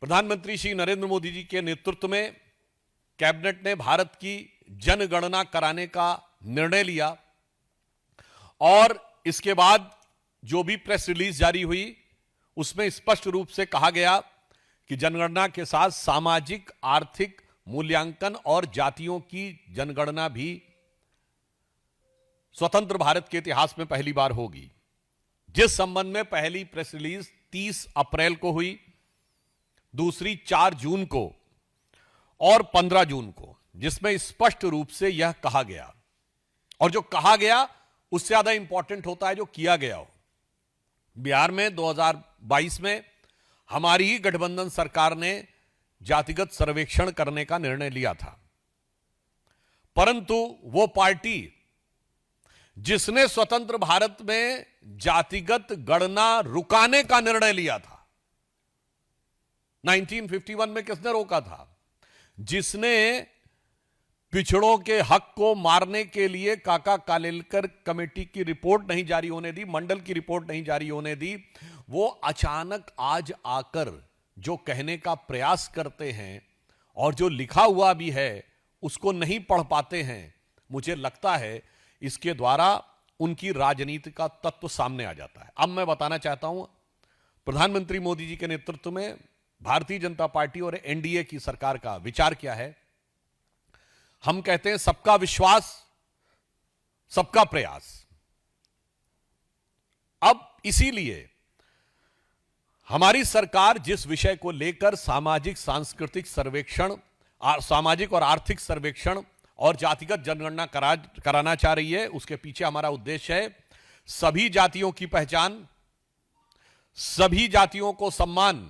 प्रधानमंत्री श्री नरेंद्र मोदी जी के नेतृत्व में कैबिनेट ने भारत की जनगणना कराने का निर्णय लिया और इसके बाद जो भी प्रेस रिलीज जारी हुई उसमें स्पष्ट रूप से कहा गया कि जनगणना के साथ सामाजिक आर्थिक मूल्यांकन और जातियों की जनगणना भी स्वतंत्र भारत के इतिहास में पहली बार होगी। जिस संबंध में पहली प्रेस रिलीज 30 अप्रैल को हुई, दूसरी 4 जून को और 15 जून को, जिसमें स्पष्ट रूप से यह कहा गया, और जो कहा गया उससे ज्यादा इंपॉर्टेंट होता है जो किया गया हो। बिहार में 2022 में हमारी ही गठबंधन सरकार ने जातिगत सर्वेक्षण करने का निर्णय लिया था, परंतु वो पार्टी जिसने स्वतंत्र भारत में जातिगत गणना रुकाने का निर्णय लिया था, 1951 में किसने रोका था? जिसने पिछड़ों के हक को मारने के लिए काका कालेलकर कमेटी की रिपोर्ट नहीं जारी होने दी, मंडल की रिपोर्ट नहीं जारी होने दी, वो अचानक आज आकर जो कहने का प्रयास करते हैं और जो लिखा हुआ भी है उसको नहीं पढ़ पाते हैं। मुझे लगता है इसके द्वारा उनकी राजनीति का तत्व सामने आ जाता है। अब मैं बताना चाहता हूं, प्रधानमंत्री मोदी जी के नेतृत्व में भारतीय जनता पार्टी और एनडीए की सरकार का विचार क्या है। हम कहते हैं सबका विश्वास, सबका प्रयास। अब इसीलिए हमारी सरकार जिस विषय को लेकर सामाजिक सांस्कृतिक सर्वेक्षण, सामाजिक और आर्थिक सर्वेक्षण और जातिगत जनगणना कराना चाह रही है, उसके पीछे हमारा उद्देश्य है सभी जातियों की पहचान, सभी जातियों को सम्मान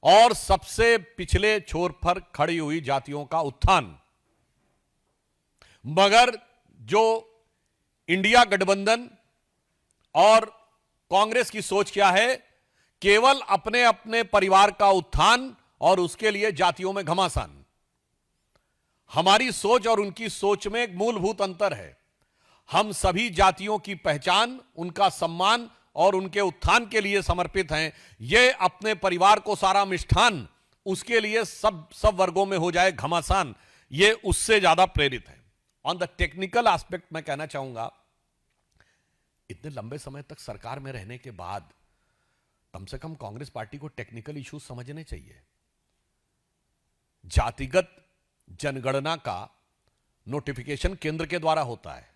और सबसे पिछले छोर पर खड़ी हुई जातियों का उत्थान। मगर जो इंडिया गठबंधन और कांग्रेस की सोच क्या है? केवल अपने अपने परिवार का उत्थान और उसके लिए जातियों में घमासान। हमारी सोच और उनकी सोच में एक मूलभूत अंतर है। हम सभी जातियों की पहचान, उनका सम्मान और उनके उत्थान के लिए समर्पित हैं। ये अपने परिवार को सारा मिष्ठान, उसके लिए सब वर्गों में हो जाए घमासान, ये उससे ज्यादा प्रेरित है। ऑन द टेक्निकल एस्पेक्ट मैं कहना चाहूंगा, इतने लंबे समय तक सरकार में रहने के बाद कम से कम कांग्रेस पार्टी को टेक्निकल इश्यूज समझने चाहिए। जातिगत जनगणना का नोटिफिकेशन केंद्र के द्वारा होता है।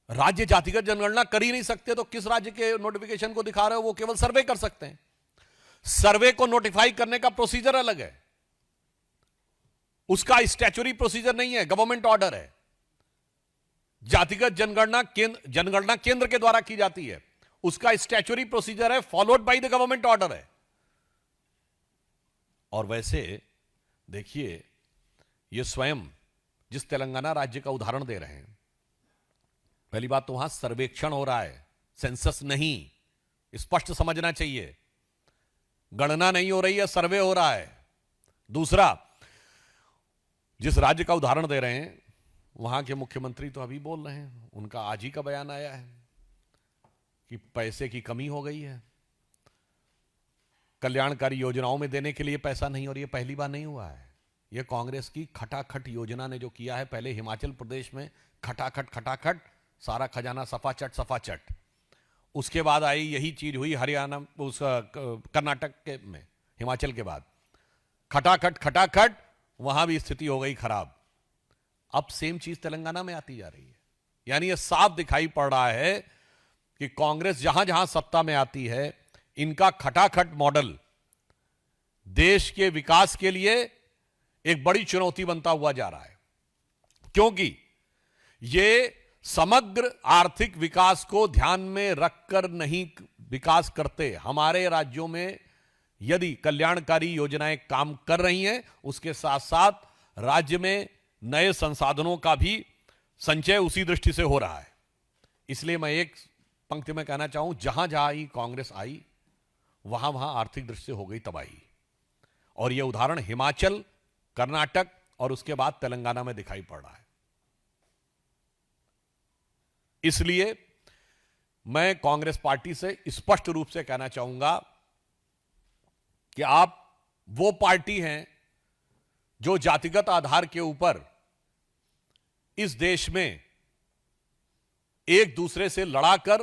राज्य जातिगत जनगणना कर ही नहीं सकते, तो किस राज्य के नोटिफिकेशन को दिखा रहे हो? वो केवल सर्वे कर सकते हैं। सर्वे को नोटिफाई करने का प्रोसीजर अलग है, उसका स्टैच्यूटरी प्रोसीजर नहीं है, गवर्नमेंट ऑर्डर है। जातिगत जनगणना केंद्र के द्वारा की जाती है, उसका स्टैच्यूटरी प्रोसीजर है, followed by the government order है। और वैसे देखिए, ये स्वयं जिस तेलंगाना राज्य का उदाहरण दे रहे हैं, पहली बात तो वहां सर्वेक्षण हो रहा है, सेंसस नहीं, स्पष्ट समझना चाहिए। गणना नहीं हो रही है, सर्वे हो रहा है। दूसरा, जिस राज्य का उदाहरण दे रहे हैं वहां के मुख्यमंत्री तो अभी बोल रहे हैं, उनका आज ही का बयान आया है कि पैसे की कमी हो गई है, कल्याणकारी योजनाओं में देने के लिए पैसा नहीं। और यह पहली बार नहीं हुआ है, यह कांग्रेस की खटाखट योजना ने जो किया है। पहले हिमाचल प्रदेश में खटाखट सारा खजाना सफाचट, उसके बाद आई यही चीज हुई हरियाणा, उस कर्नाटक के में, हिमाचल के बाद खटाखट, वहां भी स्थिति हो गई खराब। अब सेम चीज तेलंगाना में आती जा रही है। यानी यह साफ दिखाई पड़ रहा है कि कांग्रेस जहां जहां सत्ता में आती है, इनका खटाखट मॉडल देश के विकास के लिए एक बड़ी चुनौती बनता हुआ जा रहा है, क्योंकि ये समग्र आर्थिक विकास को ध्यान में रखकर नहीं विकास करते। हमारे राज्यों में यदि कल्याणकारी योजनाएं काम कर रही हैं, उसके साथ साथ राज्य में नए संसाधनों का भी संचय उसी दृष्टि से हो रहा है। इसलिए मैं एक पंक्ति में कहना चाहूं, जहां जहां ही कांग्रेस आई वहां वहां आर्थिक दृष्टि से हो गई तबाही। और यह उदाहरण हिमाचल, कर्नाटक और उसके बाद तेलंगाना में दिखाई पड़ रहा है। इसलिए मैं कांग्रेस पार्टी से स्पष्ट रूप से कहना चाहूंगा कि आप वो पार्टी है जो जातिगत आधार के ऊपर इस देश में एक दूसरे से लड़ाकर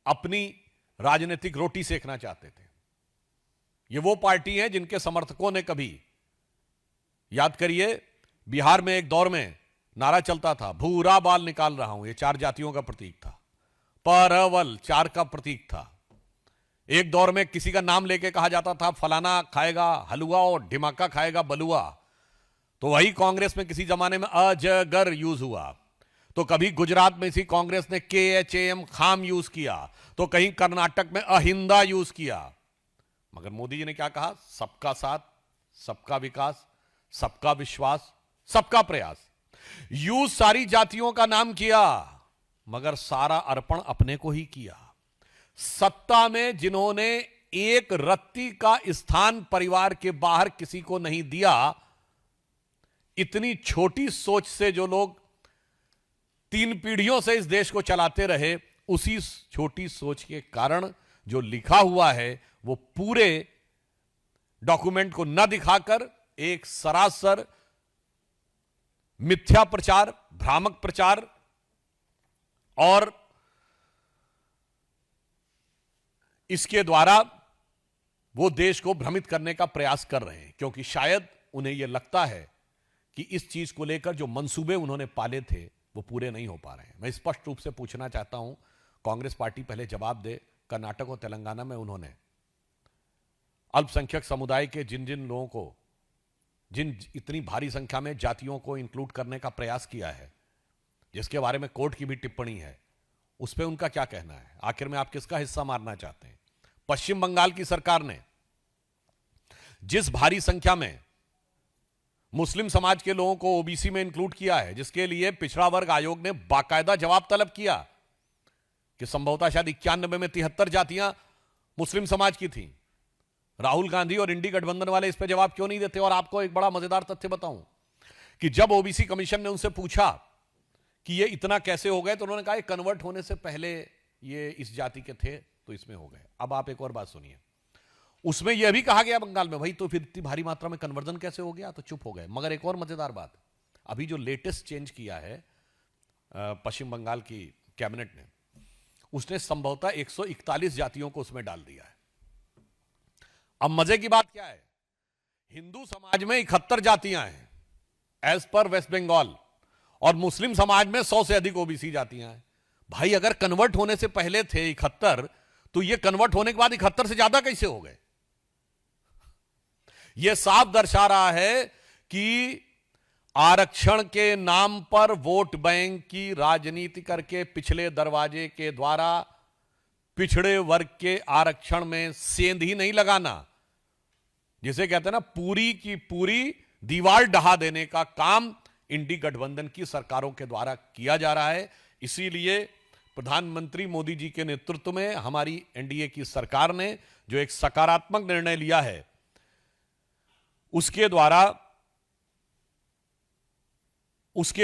अपनी राजनीतिक रोटी सेकना चाहते थे। ये वो पार्टी है जिनके समर्थकों ने कभी, याद करिए, बिहार में एक दौर में नारा चलता था, भूरा बाल निकाल रहा हूं, ये 4 जातियों का प्रतीक था। परवल 4 का प्रतीक था। एक दौर में किसी का नाम लेके कहा जाता था, फलाना खाएगा हलवा और ढिमाका खाएगा बलुआ। तो वही कांग्रेस में किसी जमाने में अजगर यूज हुआ। तो कभी गुजरात में इसी कांग्रेस ने KHAM खाम यूज किया, तो कहीं कर्नाटक में अहिंदा यूज किया। मगर मोदी जी ने क्या कहा? सबका साथ, सबका विकास, सबका विश्वास, सबका प्रयास। यूज सारी जातियों का नाम किया, मगर सारा अर्पण अपने को ही किया। सत्ता में जिन्होंने एक रत्ती का स्थान परिवार के बाहर किसी को नहीं दिया, इतनी छोटी सोच से जो लोग 3 पीढ़ियों से इस देश को चलाते रहे, उसी छोटी सोच के कारण जो लिखा हुआ है वो पूरे डॉक्यूमेंट को न दिखाकर एक सरासर मिथ्या प्रचार, भ्रामक प्रचार और इसके द्वारा वो देश को भ्रमित करने का प्रयास कर रहे हैं, क्योंकि शायद उन्हें यह लगता है कि इस चीज को लेकर जो मंसूबे उन्होंने पाले थे वो पूरे नहीं हो पा रहे हैं। मैं स्पष्ट रूप से पूछना चाहता हूं, कांग्रेस पार्टी पहले जवाब दे। कर्नाटक और तेलंगाना में उन्होंने अल्पसंख्यक समुदाय के जिन जिन लोगों को, जिन इतनी भारी संख्या में जातियों को इंक्लूड करने का प्रयास किया है, जिसके बारे में कोर्ट की भी टिप्पणी है, उस पर उनका क्या कहना है? आखिर में आप किसका हिस्सा मारना चाहते हैं? पश्चिम बंगाल की सरकार ने जिस भारी संख्या में मुस्लिम समाज के लोगों को ओबीसी में इंक्लूड किया है, जिसके लिए पिछड़ा वर्ग आयोग ने बाकायदा जवाब तलब किया कि संभवतः शायद 91 में 73 जातियां मुस्लिम समाज की थी। राहुल गांधी और इंडी गठबंधन वाले इस पर जवाब क्यों नहीं देते? और आपको एक बड़ा मजेदार तथ्य बताऊं कि जब ओबीसी कमीशन ने उनसे पूछा कि ये इतना कैसे हो गए, तो उन्होंने कहा कन्वर्ट होने से पहले ये इस जाति के थे तो इसमें हो गए। अब आप एक और बात सुनिए, उसमें यह भी कहा गया बंगाल में, भाई तो फिर इतनी भारी मात्रा में कन्वर्जन कैसे हो गया? तो चुप हो गए। मगर एक और मजेदार बात, अभी जो लेटेस्ट चेंज किया है पश्चिम बंगाल की कैबिनेट ने, उसने संभवतः 141 जातियों को उसमें डाल दिया है। अब मजे की बात क्या है, हिंदू समाज में 71 जातियां हैं एज पर वेस्ट बंगाल, और मुस्लिम समाज में 100 से अधिक ओबीसी जातियां हैं। भाई अगर कन्वर्ट होने से पहले थे 71, तो ये कन्वर्ट होने के बाद 71 से ज्यादा कैसे हो गए? यह साफ दर्शा रहा है कि आरक्षण के नाम पर वोट बैंक की राजनीति करके पिछले दरवाजे के द्वारा पिछड़े वर्ग के आरक्षण में सेंध ही नहीं लगाना, जिसे कहते हैं ना पूरी की पूरी दीवार ढहा देने का काम इंडी गठबंधन की सरकारों के द्वारा किया जा रहा है। इसीलिए प्रधानमंत्री मोदी जी के नेतृत्व में हमारी एनडीए की सरकार ने जो एक सकारात्मक निर्णय लिया है, उसके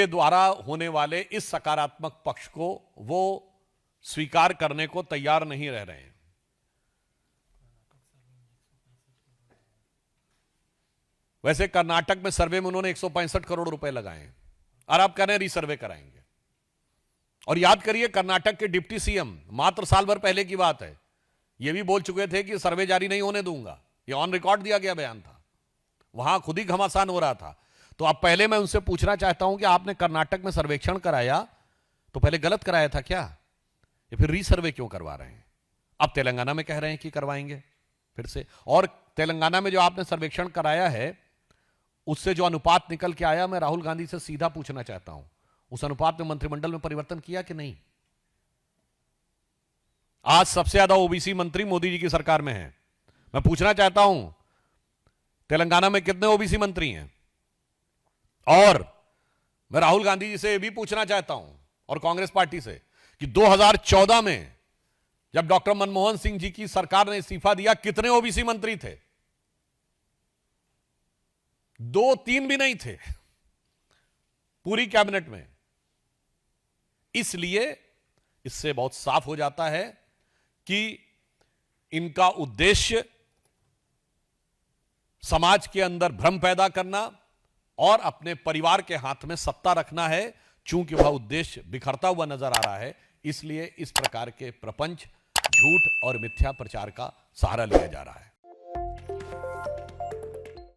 द्वारा होने वाले इस सकारात्मक पक्ष को वो स्वीकार करने को तैयार नहीं रह रहे हैं। वैसे कर्नाटक में सर्वे में उन्होंने 165 करोड़ रुपए लगाए हैं और आप कह रहे हैं रीसर्वे कराएंगे। और याद करिए, कर्नाटक के डिप्टी सीएम मात्र साल भर पहले की बात है, यह भी बोल चुके थे कि सर्वे जारी नहीं होने दूंगा। यह ऑन रिकॉर्ड दिया गया बयान था, वहां खुद ही घमासान हो रहा था। तो अब पहले मैं उनसे पूछना चाहता हूं कि आपने कर्नाटक में सर्वेक्षण कराया तो पहले गलत कराया था क्या, या फिर रीसर्वे क्यों करवा रहे हैं? अब तेलंगाना में कह रहे हैं कि करवाएंगे फिर से। और तेलंगाना में जो आपने सर्वेक्षण कराया है उससे जो अनुपात निकल के आया, मैं राहुल गांधी से सीधा पूछना चाहता हूं, उस अनुपात में मंत्रिमंडल में परिवर्तन किया कि नहीं? आज सबसे ज्यादा ओबीसी मंत्री मोदी जी की सरकार में है। मैं पूछना चाहता हूं तेलंगाना में कितने ओबीसी मंत्री हैं? और मैं राहुल गांधी जी से भी पूछना चाहता हूं और कांग्रेस पार्टी से कि 2014 में जब डॉक्टर मनमोहन सिंह जी की सरकार ने इस्तीफा दिया, कितने ओबीसी मंत्री थे? 2-3 भी नहीं थे पूरी कैबिनेट में। इसलिए इससे बहुत साफ हो जाता है कि इनका उद्देश्य समाज के अंदर भ्रम पैदा करना और अपने परिवार के हाथ में सत्ता रखना है। चूंकि वह उद्देश्य बिखरता हुआ नजर आ रहा है, इसलिए इस प्रकार के प्रपंच, झूठ और मिथ्या प्रचार का सहारा लिया जा रहा है।